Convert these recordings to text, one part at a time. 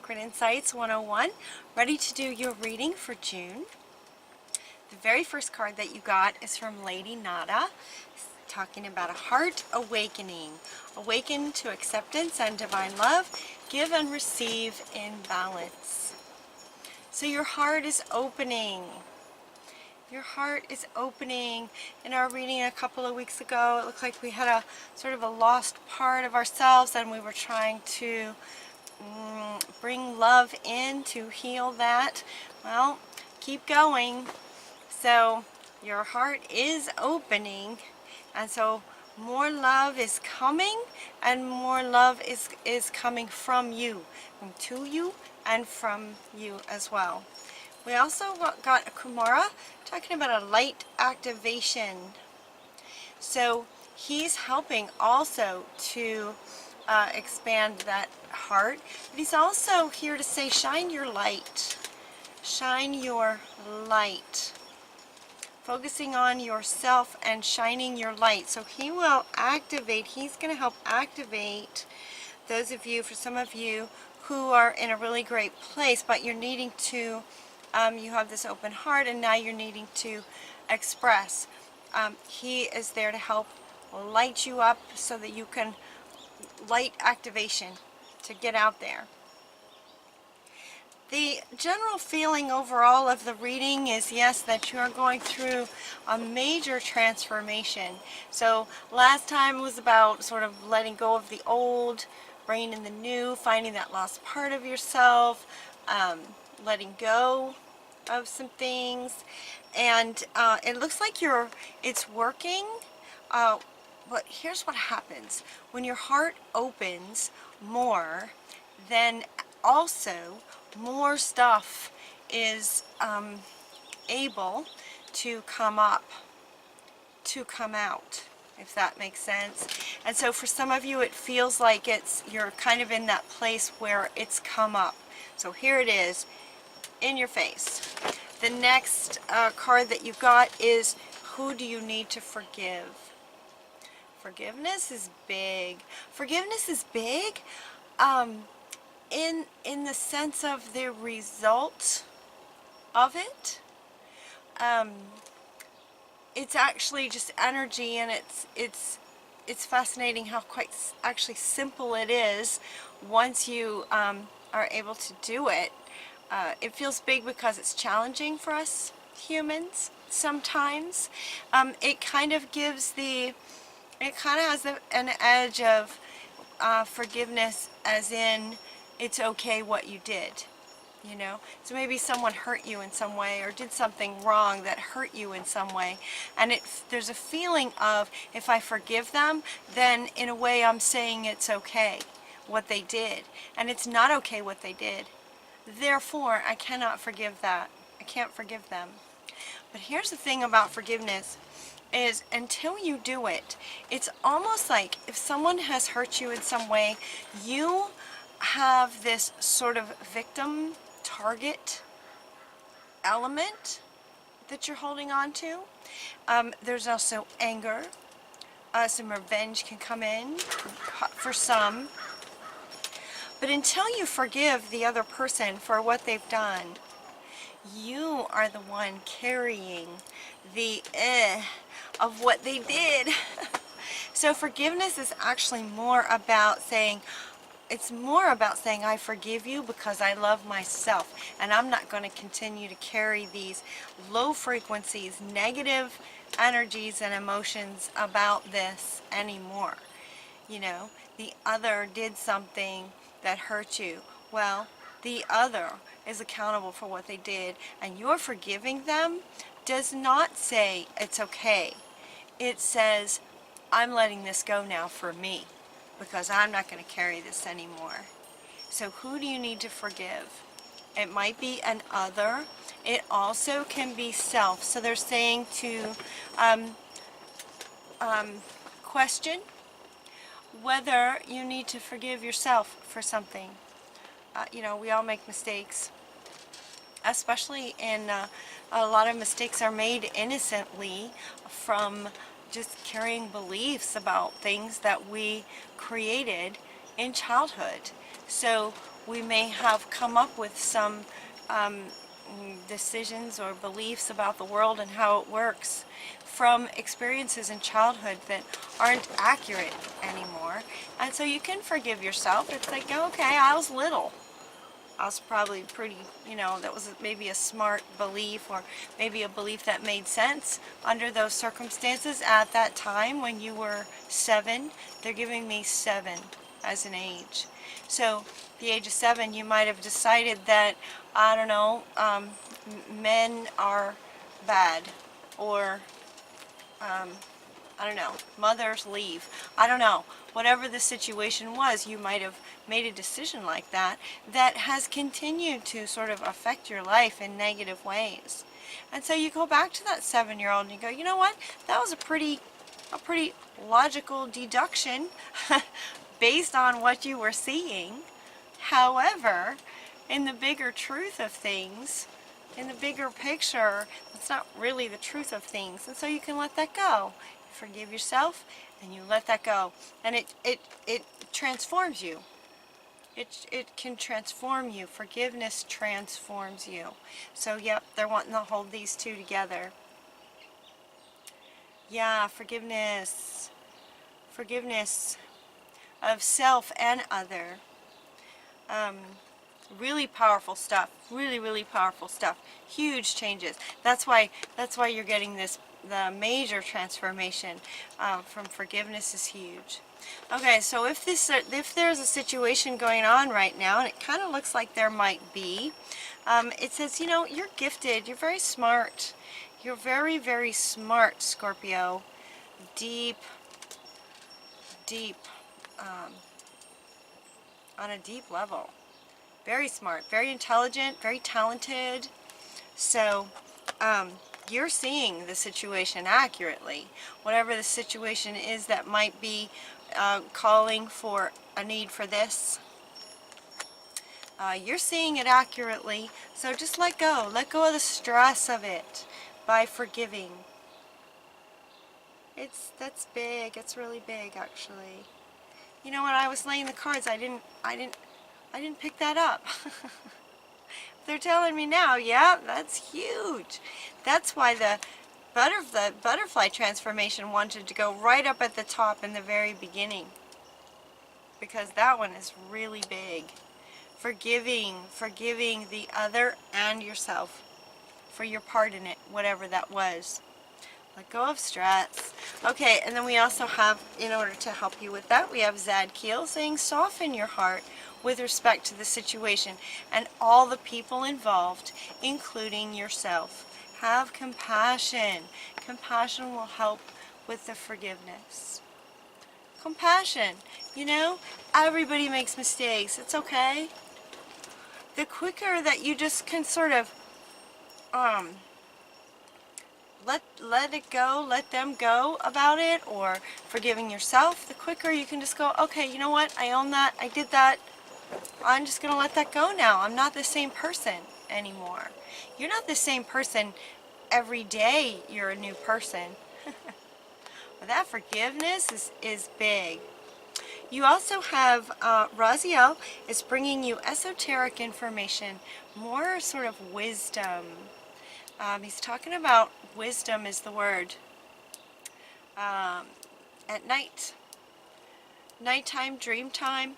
Sacred Insights 101, ready to do your reading for June. The very first card that you got is from Lady Nada, talking about a heart awakening. Awaken to acceptance and divine love. Give and receive in balance. So your heart is opening. Your heart is opening. In our reading a couple of weeks ago, it looked like we had a sort of a lost part of ourselves, and we were trying to bring love in to heal that. Well, keep going. So your heart is opening, and so more love is coming, and more love is coming from you, to you, and from you as well. We also got a Kumara talking about a light activation. So he's helping also to expand that heart. But he's also here to say, shine your light. Shine your light. Focusing on yourself and shining your light. So he will activate, he's going to help activate those of you, for some of you who are in a really great place, but you're needing to you have this open heart, and now you're needing to express. He is there to help light you up so that you can light activation to get out there. The general feeling overall of the reading is, yes, that you are going through a major transformation. So last time was about sort of letting go of the old, bringing in the new, finding that lost part of yourself, letting go of some things, and it looks like it's working. But here's what happens when your heart opens more, then also more stuff is able to come up, to come out, if that makes sense. And so for some of you, it feels like you're kind of in that place where it's come up. So here it is, in your face. The next card that you got is, who do you need to forgive? Forgiveness is big. Forgiveness is big in the sense of the result of it. It's actually just energy, and it's fascinating how quite actually simple it is once you are able to do it. It feels big because it's challenging for us humans sometimes. It kind of gives it kind of has an edge of forgiveness, as in it's okay what you did, you know. So maybe someone hurt you in some way, or did something wrong that hurt you in some way, and there's a feeling of, if I forgive them, then in a way I'm saying it's okay what they did, and it's not okay what they did. Therefore, I cannot forgive that. I can't forgive them. But here's the thing about forgiveness, is until you do it, it's almost like if someone has hurt you in some way, you have this sort of victim target element that you're holding on to. There's also anger. Some revenge can come in for some. But until you forgive the other person for what they've done, you are the one carrying the of what they did. So forgiveness is actually more about saying, I forgive you because I love myself, and I'm not going to continue to carry these low frequencies, negative energies and emotions about this anymore. You know, the other did something that hurt you. Well, the other is accountable for what they did, and your forgiving them does not say it's okay. It says, I'm letting this go now for me, because I'm not going to carry this anymore. So who do you need to forgive? It might be an other. It also can be self. So they're saying to question whether you need to forgive yourself for something. You know, we all make mistakes, especially a lot of mistakes are made innocently from just carrying beliefs about things that we created in childhood. So we may have come up with some decisions or beliefs about the world and how it works from experiences in childhood that aren't accurate anymore. And so you can forgive yourself. It's like, okay, I was little. I was probably pretty, that was maybe a smart belief, or maybe a belief that made sense under those circumstances at that time when you were 7. They're giving me 7 as an age. So the age of 7, you might have decided that, I don't know, men are bad, or I don't know, mothers leave. I don't know. Whatever the situation was, you might have made a decision like that that has continued to sort of affect your life in negative ways. And so you go back to that 7-year-old and you go, you know what? That was a pretty logical deduction based on what you were seeing. However, in the bigger truth of things, in the bigger picture, that's not really the truth of things. And so you can let that go. You forgive yourself and you let that go. And it transforms you. It can transform you. Forgiveness transforms you. So yep, they're wanting to hold these two together. Yeah, forgiveness. Forgiveness of self and other. Really powerful stuff. Really powerful stuff. Huge changes. That's why you're getting this. The major transformation from forgiveness is huge. Okay, so if there's a situation going on right now, and it kind of looks like there might be, it says, you're gifted. You're very smart. You're very smart, Scorpio. Deep, on a deep level. Very smart, very intelligent, very talented. So, you're seeing the situation accurately. Whatever the situation is that might be calling for a need for this, you're seeing it accurately. So just let go. Let go of the stress of it by forgiving. That's big. It's really big, actually. You know, when I was laying the cards, I didn't pick that up. They're telling me now, yeah, that's huge. That's why the butterfly transformation wanted to go right up at the top in the very beginning. Because that one is really big. Forgiving the other and yourself for your part in it, whatever that was. Let go of stress. Okay, and then we also have, in order to help you with that, we have Zadkiel saying soften your heart with respect to the situation and all the people involved, including yourself. Have compassion. Compassion will help with the forgiveness. Compassion. Everybody makes mistakes. It's okay. The quicker that you just can sort of let it go, let them go about it, or forgiving yourself, the quicker you can just go, okay, you know what, I own that, I did that, I'm just going to let that go now. I'm not the same person anymore. You're not the same person every day. You're a new person. But that forgiveness is big. You also have Raziel is bringing you esoteric information, more sort of wisdom. He's talking about wisdom is the word. At night. Nighttime, dream time.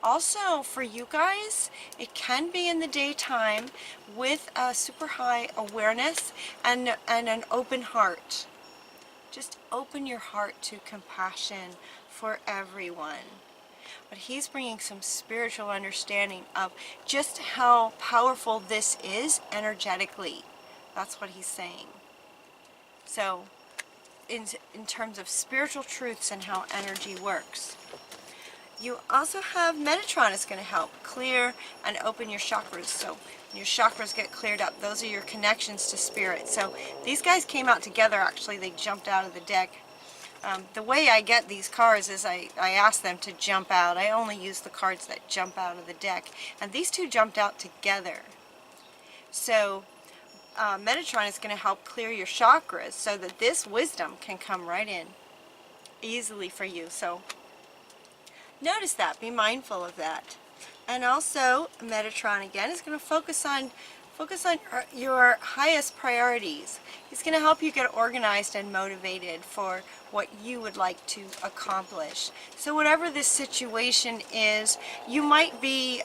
Also, for you guys, it can be in the daytime with a super high awareness and an open heart. Just open your heart to compassion for everyone. But he's bringing some spiritual understanding of just how powerful this is energetically. That's what he's saying. So, in terms of spiritual truths and how energy works. You also have Metatron is going to help clear and open your chakras. So when your chakras get cleared up, those are your connections to spirit. So these guys came out together, actually. They jumped out of the deck. The way I get these cards is I ask them to jump out. I only use the cards that jump out of the deck. And these two jumped out together. So Metatron is going to help clear your chakras so that this wisdom can come right in easily for you. So notice that. Be mindful of that. And also, Metatron again is going to focus on your highest priorities. He's going to help you get organized and motivated for what you would like to accomplish. So whatever this situation is, you might be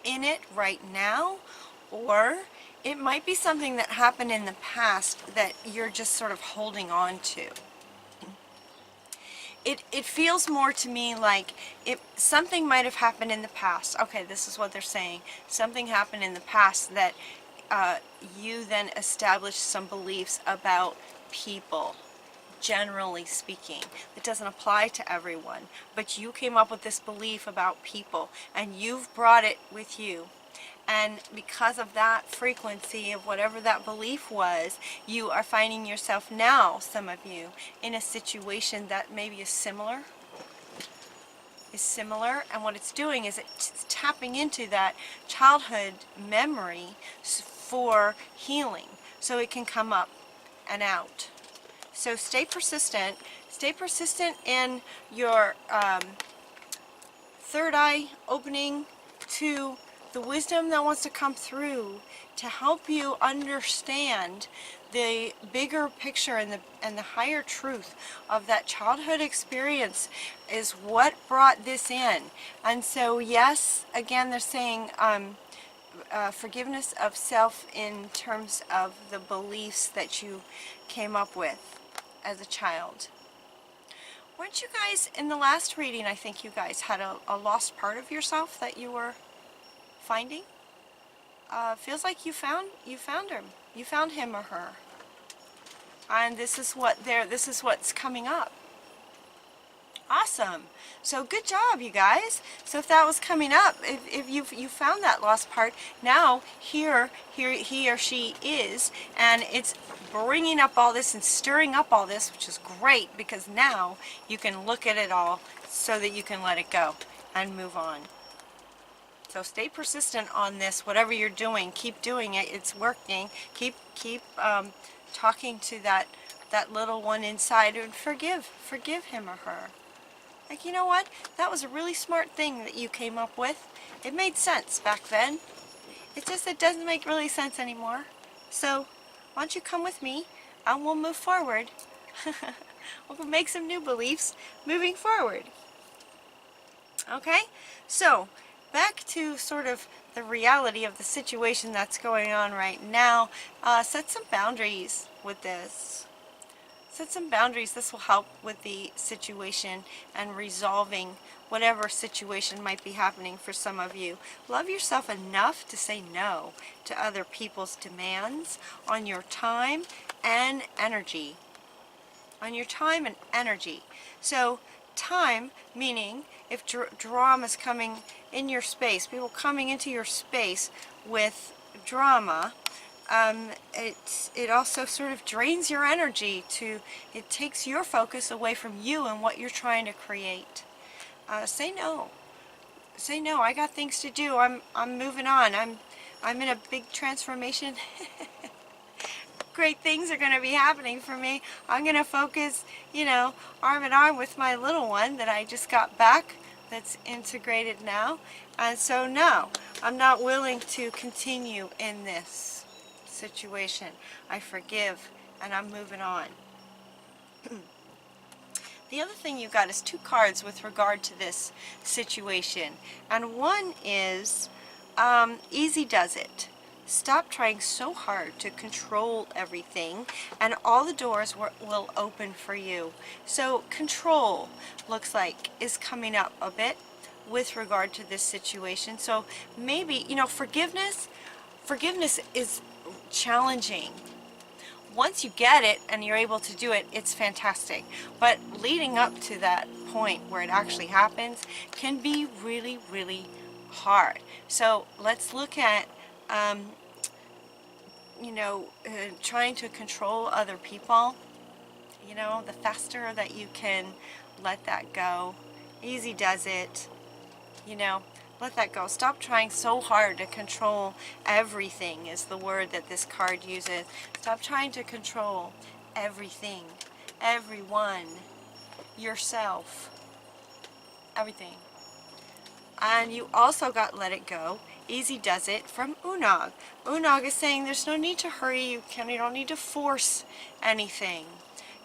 in it right now, or it might be something that happened in the past that you're just sort of holding on to. It feels more to me like something might have happened in the past. Okay, this is what they're saying. Something happened in the past that you then established some beliefs about people, generally speaking. It doesn't apply to everyone, but you came up with this belief about people, and you've brought it with you. And because of that frequency of whatever that belief was, you are finding yourself now, some of you, in a situation that maybe is similar. And what it's doing is it's tapping into that childhood memory for healing, so it can come up and out. So stay persistent in your third eye opening to the wisdom that wants to come through to help you understand the bigger picture and the higher truth of that childhood experience is what brought this in. And so yes, again, they're saying forgiveness of self in terms of the beliefs that you came up with as a child. Weren't you guys, in the last reading, I think you guys had a lost part of yourself that you were finding? Feels like you found him. You found him or her. And this is what's coming up. Awesome. So good job, you guys. So if that was coming up, if you found that lost part, now here he or she is, and it's bringing up all this and stirring up all this, which is great, because now you can look at it all so that you can let it go and move on. So stay persistent on this. Whatever you're doing, keep doing it. It's working. Keep talking to that little one inside, and forgive him or her. Like, you know what? That was a really smart thing that you came up with. It made sense back then. It's just it doesn't make really sense anymore. So why don't you come with me and we'll move forward. We'll make some new beliefs moving forward. Okay? So back to sort of the reality of the situation that's going on right now. Set some boundaries with this. Set some boundaries. This will help with the situation and resolving whatever situation might be happening for some of you. Love yourself enough to say no to other people's demands on your time and energy. On your time and energy. So time, meaning if drama is coming in your space, people coming into your space with drama, it also sort of drains your energy. It takes your focus away from you and what you're trying to create. Say no. Say no. I got things to do. I'm moving on. I'm in a big transformation. Great things are going to be happening for me. I'm going to focus, arm in arm with my little one that I just got back, that's integrated now. And so no, I'm not willing to continue in this situation. I forgive and I'm moving on. The other thing you got is 2 cards with regard to this situation. And one is easy does it. Stop trying so hard to control everything, and all the doors will open for you. So control looks like is coming up a bit with regard to this situation. So maybe, forgiveness is challenging. Once you get it and you're able to do it, it's fantastic. But leading up to that point where it actually happens can be really, really hard. So let's look at trying to control other people. The faster that you can let that go, easy does it. Let that go. Stop trying so hard to control everything is the word that this card uses. Stop trying to control everything, everyone, yourself, everything. And you also got Let It Go, Easy Does It from Unog. Unog is saying there's no need to hurry. You don't need to force anything.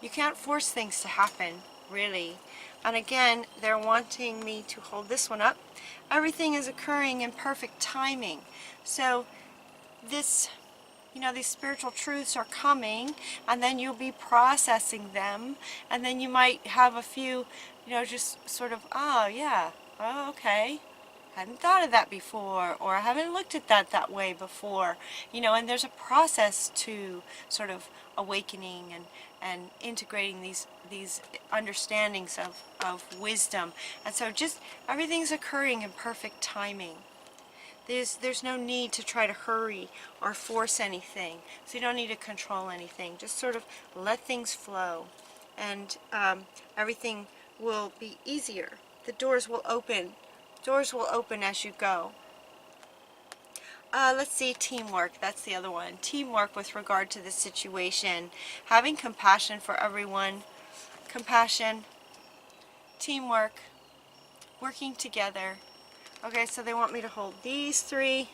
You can't force things to happen, really. And again, they're wanting me to hold this one up. Everything is occurring in perfect timing. So this, these spiritual truths are coming, and then you'll be processing them, and then you might have a few, just sort of, oh yeah, oh okay, hadn't thought of that before, or I haven't looked at that way before, and there's a process to sort of awakening and integrating these understandings of wisdom. And so just everything's occurring in perfect timing. There's no need to try to hurry or force anything. So you don't need to control anything. Just sort of let things flow, and everything will be easier. The doors will open. Doors will open as you go. Let's see, teamwork. That's the other one. Teamwork with regard to the situation. Having compassion for everyone. Compassion. Teamwork. Working together. Okay, so they want me to hold these three,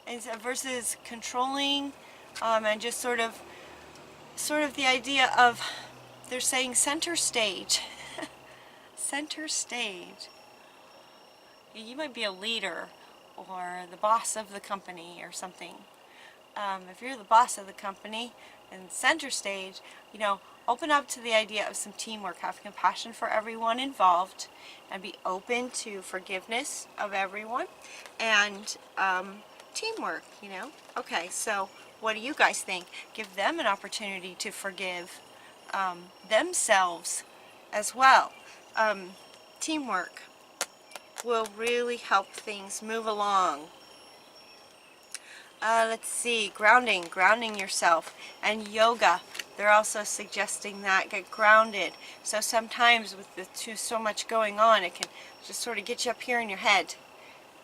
and versus controlling, and just sort of the idea of, they're saying center stage. Center stage. You might be a leader or the boss of the company or something. If you're the boss of the company and center stage, open up to the idea of some teamwork. Have compassion for everyone involved, and be open to forgiveness of everyone, and teamwork, Okay, so what do you guys think? Give them an opportunity to forgive themselves as well. Teamwork will really help things move along. Let's see, grounding yourself, and yoga. They're also suggesting that, get grounded. So sometimes with so much going on, it can just sort of get you up here in your head,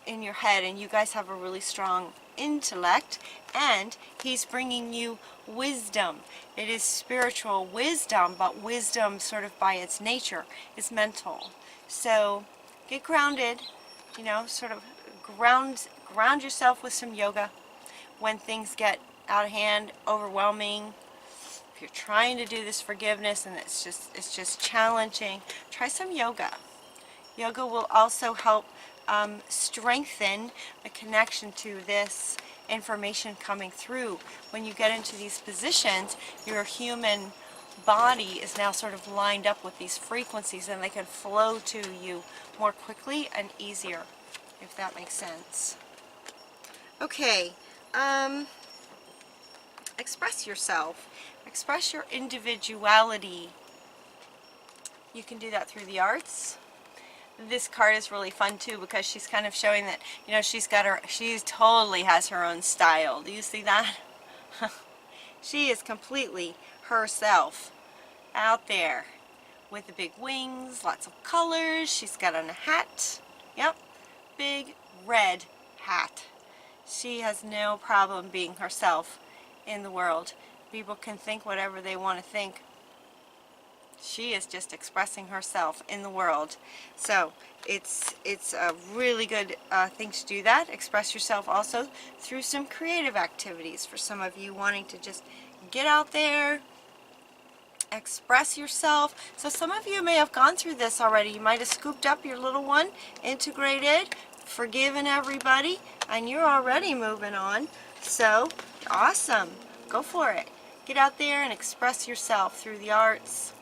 and you guys have a really strong intellect, and he's bringing you wisdom. It is spiritual wisdom, but wisdom sort of by its nature is mental. So get grounded, sort of ground yourself with some yoga. When things get out of hand, overwhelming, if you're trying to do this forgiveness and it's just challenging, try some yoga. Yoga will also help strengthen the connection to this information coming through. When you get into these positions, your human body is now sort of lined up with these frequencies, and they can flow to you more quickly and easier, if that makes sense. Okay. Express yourself. Express your individuality. You can do that through the arts. This card is really fun too, because she's kind of showing that, she totally has her own style. Do you see that? She is completely herself out there with the big wings, lots of colors. She's got on a hat. Yep. Big red hat. She has no problem being herself in the world. People can think whatever they want to think. She is just expressing herself in the world. So it's a really good thing to do that. Express yourself also through some creative activities. For some of you wanting to just get out there, express yourself. So some of you may have gone through this already. You might have scooped up your little one, integrated, forgiven everybody, and you're already moving on. So awesome. Go for it. Get out there and express yourself through the arts.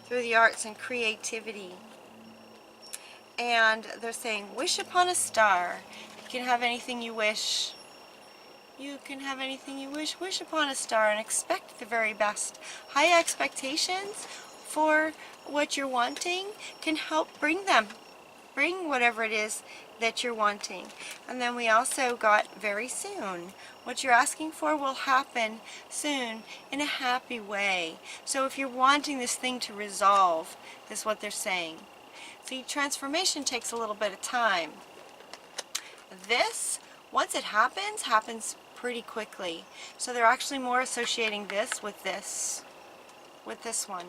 Through the arts and creativity. And they're saying, wish upon a star. You can have anything you wish. You can have anything you wish. Wish upon a star and expect the very best. High expectations for what you're wanting can help bring them. Bring whatever it is that you're wanting. And then we also got very soon. What you're asking for will happen soon in a happy way. So if you're wanting this thing to resolve, is what they're saying. See, transformation takes a little bit of time. This, once it happens pretty quickly. So they're actually more associating this with this one,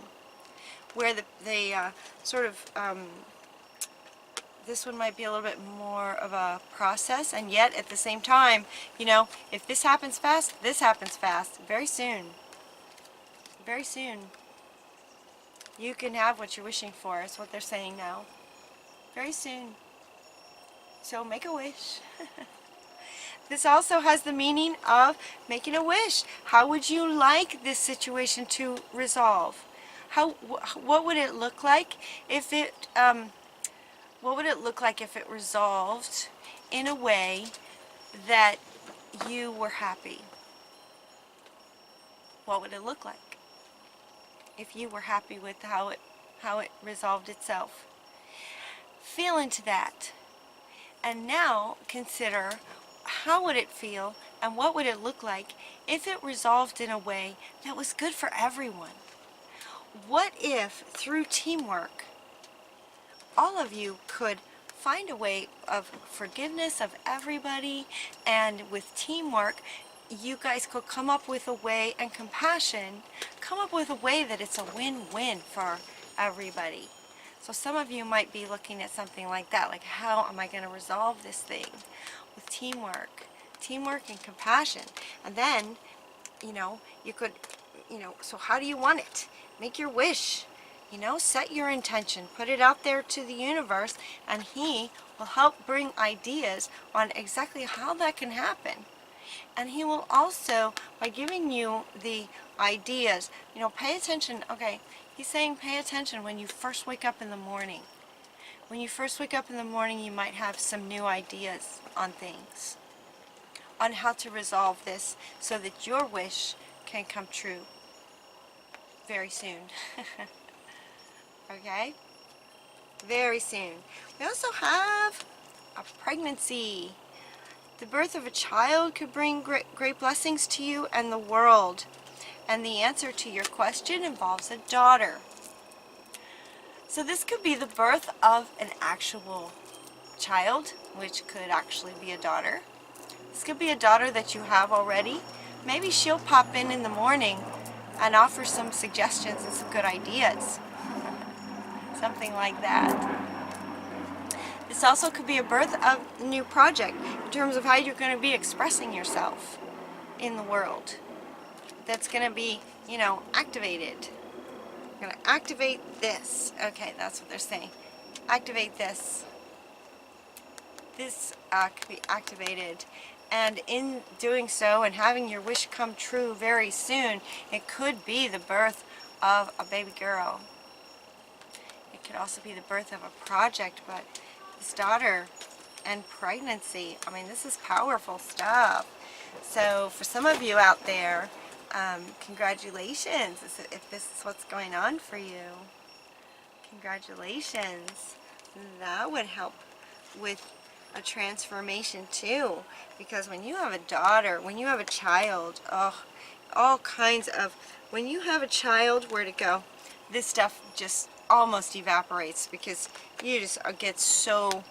where they sort of this one might be a little bit more of a process, and yet at the same time, you know, if this happens fast, this happens fast. Very soon. Very soon. You can have what you're wishing for, is what they're saying now. Very soon. So make a wish. This also has the meaning of making a wish. How would you like this situation to resolve? What would it look like if it resolved in a way that you were happy? What would it look like if you were happy with how it resolved itself? Feel into that. And now consider, how would it feel and what would it look like if it resolved in a way that was good for everyone? What if, through teamwork, all of you could find a way of forgiveness of everybody, and with teamwork, you guys could come up with a way, and compassion, come up with a way that it's a win-win for everybody. So some of you might be looking at something like that, like, how am I going to resolve this thing? With teamwork and compassion. And then, you know, you could, you know, so how do you want it? Make your wish, you know, set your intention, put it out there to the universe, and he will help bring ideas on exactly how that can happen. And he will also, by giving you the ideas, you know, pay attention. Okay, he's saying pay attention when you first wake up in the morning. When you first wake up in the morning, you might have some new ideas on things, on how to resolve this so that your wish can come true very soon. Okay? Very soon. We also have a pregnancy. The birth of a child could bring great blessings to you and the world. And the answer to your question involves a daughter. So this could be the birth of an actual child, which could actually be a daughter. This could be a daughter that you have already. Maybe she'll pop in the morning and offer some suggestions and some good ideas. Something like that. This also could be a birth of a new project in terms of how you're going to be expressing yourself in the world. That's going to be, you know, activated. You're going to activate this. Okay, that's what they're saying. Activate this. This could be activated. And in doing so and having your wish come true very soon, it could be the birth of a baby girl. It could also be the birth of a project, but this daughter and pregnancy, I mean, this is powerful stuff. So for some of you out there, congratulations if this is what's going on for you. Congratulations. That would help with a transformation too, because when you have a daughter, when you have a child, oh, all kinds of, when you have a child, where to go, this stuff just almost evaporates, because you just get so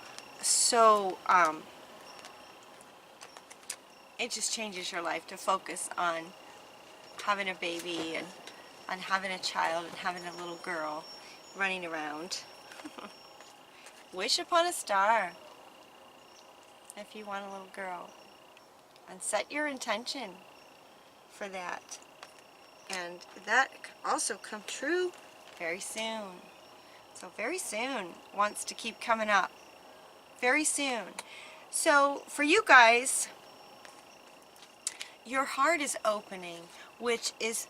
it just changes your life to focus on having a baby and on having a child and having a little girl running around. Wish upon a star if you want a little girl, and set your intention for that, and that could also come true very soon. So very soon wants to keep coming up. Very soon. So for you guys, your heart is opening, which is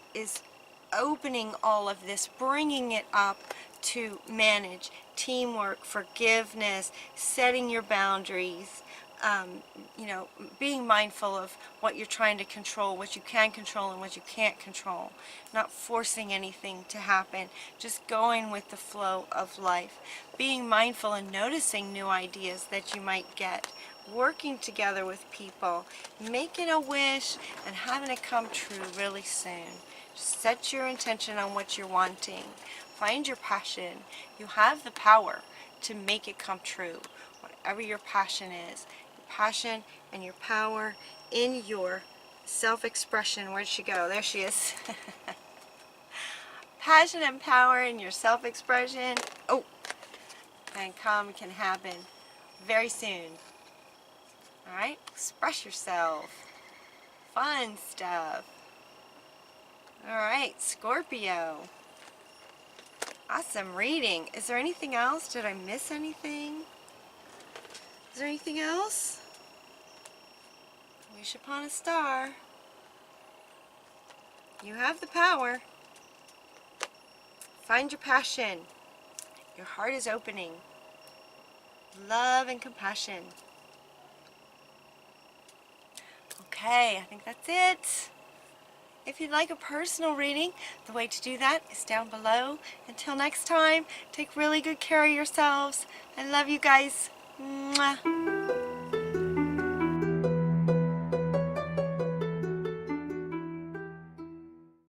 opening all of this, bringing it up to manage teamwork, forgiveness, setting your boundaries, you know, being mindful of what you're trying to control, what you can control and what you can't control, not forcing anything to happen, just going with the flow of life, being mindful and noticing new ideas that you might get, working together with people, making a wish and having it come true really soon. Just set your intention on what you're wanting. Find your passion. You have the power to make it come true, whatever your passion is. Passion and your power in your self-expression. Where'd she go? There she is. Passion and power in your self-expression. Oh, and can happen very soon. Alright? Express yourself. Fun stuff. Alright, Scorpio. Awesome reading. Is there anything else? Did I miss anything? Is there anything else? Wish upon a star. You have the power. Find your passion. Your heart is opening. Love and compassion. Okay, I think that's it. If you'd like a personal reading, the way to do that is down below. Until next time, take really good care of yourselves. I love you guys. Mwah.